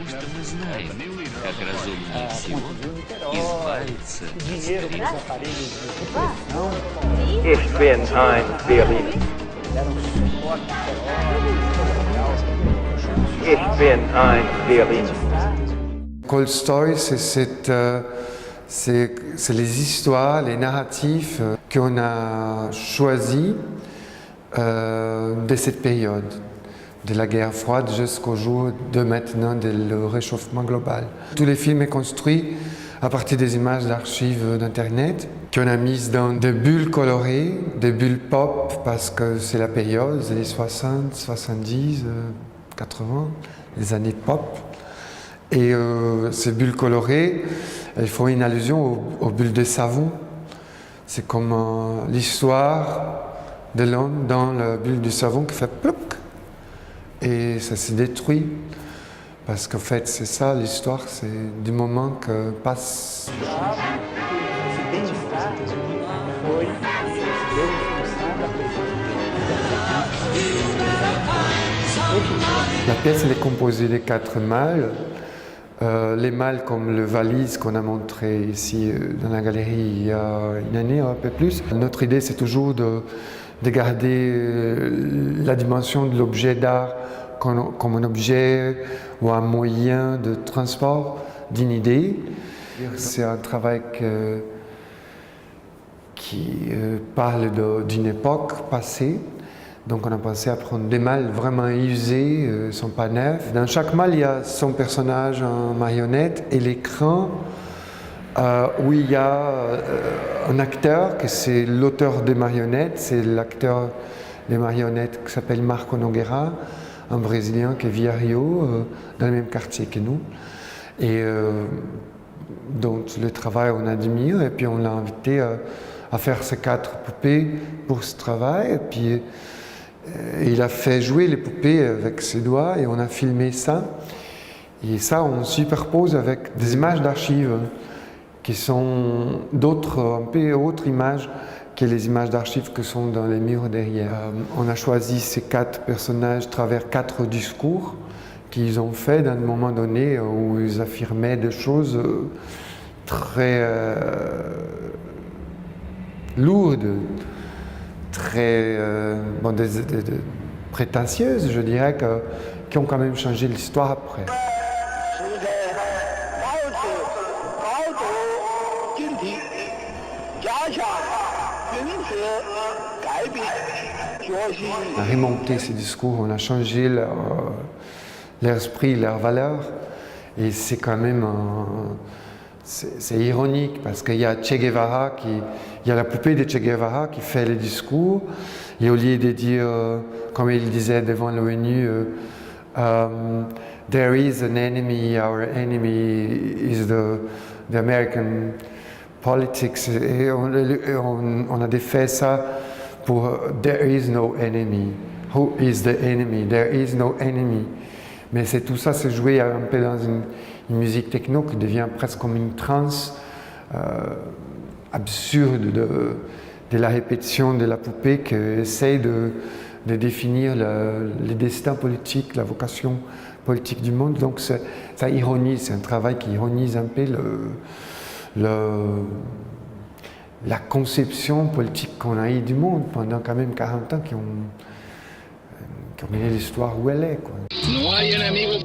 потому что мы знаем, как разумнее всего избавиться от старика. Ich bin ein Berliner. Ich bin ein Berliner. Cold Story, c'est les histoires, les narratifs qu'on a choisis de cette période, de la guerre froide jusqu'au jour de maintenant, du réchauffement global. Tous les films sont construits à partir des images d'archives d'Internet qu'on a mises dans des bulles colorées, des bulles pop, parce que c'est la période, les 60, 70, 80, les années pop. Et ces bulles colorées, elles font une allusion aux bulles de savon. C'est comme l'histoire de l'homme dans la bulle du savon qui fait plouc et ça se détruit. Parce qu'en fait, c'est ça l'histoire, c'est du moment que passe. La pièce elle est composée de 4 mâles. Les mâles comme le valise qu'on a montré ici dans la galerie il y a une année, un peu plus. Notre idée c'est toujours de garder la dimension de l'objet d'art comme un objet ou un moyen de transport d'une idée. C'est un travail qui parle d'une époque passée. Donc on a pensé à prendre des mâles vraiment usés, ils ne sont pas neufs. Dans chaque mâle, il y a son personnage en marionnette et l'écran où il y a un acteur, que c'est l'auteur des marionnettes, c'est l'acteur des marionnettes qui s'appelle Marco Nogueira, un Brésilien qui vit à Rio, dans le même quartier que nous. Et donc le travail on admire et puis on l'a invité à faire ces 4 poupées pour ce travail. Et puis il a fait jouer les poupées avec ses doigts et on a filmé ça. Et ça, on superpose avec des images d'archives qui sont un peu autres images que les images d'archives que sont dans les murs derrière. On a choisi ces 4 personnages à travers 4 discours qu'ils ont fait d'un moment donné où ils affirmaient des choses très lourdes, très prétentieuses, je dirais, qui ont quand même changé l'histoire après. On a remonté ces discours, on a changé leur esprit, leurs valeurs, et c'est quand même c'est ironique parce qu'il y a Che Guevara il y a la poupée de Che Guevara qui fait les discours et au lieu de dire, comme il disait devant l'ONU, there is an enemy, our enemy is the American politics, et on a défait ça pour there is no enemy, who is the enemy, there is no enemy. Mais tout ça, c'est joué un peu dans une musique techno qui devient presque comme une trance absurde de la répétition de la poupée qui essaie de définir le destin politique, la vocation politique du monde. Donc ça ironise, c'est un travail qui ironise un peu la conception politique qu'on a eue du monde pendant quand même 40 ans qui ont mené l'histoire où elle est, quoi. No hay enemigos.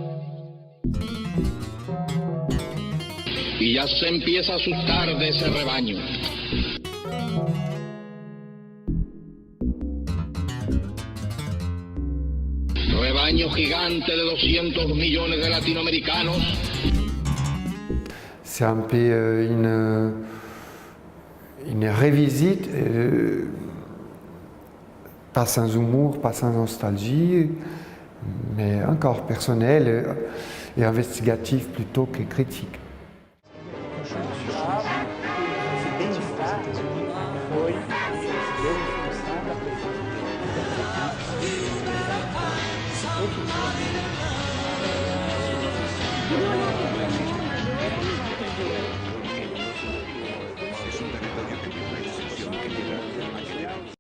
Y ya se empieza a asustar de ese rebaño. Rebaño gigante de 200 millones de latinoamericanos. C'est un peu une revisite, pas sans humour, pas sans nostalgie, mais encore personnel et investigatif plutôt que critique.